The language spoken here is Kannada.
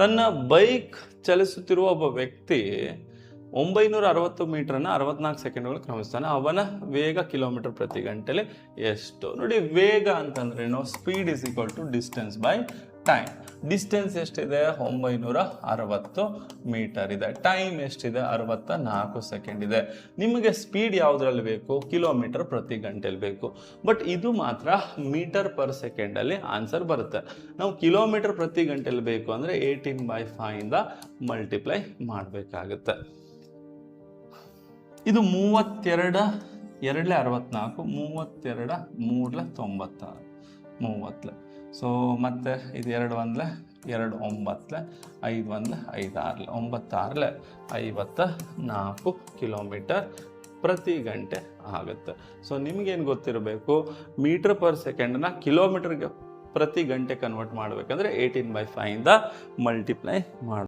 ತನ್ನ ಬೈಕ್ ಚಲಿಸುತ್ತಿರುವ ಒಬ್ಬ ವ್ಯಕ್ತಿ 960 ಮೀಟರ್ನ 64 ಸೆಕೆಂಡ್ಗಳು ಕ್ರಮಿಸ್ತಾನೆ. ಅವನ ವೇಗ ಕಿಲೋಮೀಟರ್ ಪ್ರತಿ ಗಂಟೆಲಿ ಎಷ್ಟು? ನೋಡಿ, ವೇಗ ಅಂತಂದ್ರೇನು? Speed is equal to distance by time. Distance ಎಷ್ಟಿದೆ? 960 ಮೀಟರ್ ಇದೆ. ಟೈಮ್ ಎಷ್ಟಿದೆ? 64 ಸೆಕೆಂಡ್ ಇದೆ. ನಿಮಗೆ ಸ್ಪೀಡ್ ಯಾವುದ್ರಲ್ಲಿ ಬೇಕು? ಕಿಲೋಮೀಟರ್ ಪ್ರತಿ ಗಂಟೆಲಿ ಬೇಕು. ಬಟ್ ಇದು ಮಾತ್ರ ಮೀಟರ್ ಪರ್ ಸೆಕೆಂಡಲ್ಲಿ ಆನ್ಸರ್ ಬರುತ್ತೆ. ನಾವು ಕಿಲೋಮೀಟರ್ ಪ್ರತಿ ಗಂಟೆಲಿ ಬೇಕು ಅಂದರೆ 18/5 ಇಂದ ಮಲ್ಟಿಪ್ಲೈ ಮಾಡಬೇಕಾಗುತ್ತೆ. ಇದು 32 2 64, 32 3 96, 30. ಸೊ ಮತ್ತೆ ಇದು 2 1 2 9, 5 1 5 6, 9 6 54 ಕಿಲೋಮೀಟರ್ ಪ್ರತಿ ಗಂಟೆ ಆಗುತ್ತೆ. ಸೊ ನಿಮಗೇನು ಗೊತ್ತಿರಬೇಕು? ಮೀಟರ್ ಪರ್ ಸೆಕೆಂಡ್ನ ಕಿಲೋಮೀಟರ್ಗೆ ಪ್ರತಿ ಗಂಟೆ ಕನ್ವರ್ಟ್ ಮಾಡಬೇಕಂದ್ರೆ 18/5 ಇಂದ ಮಲ್ಟಿಪ್ಲೈ ಮಾಡಿ.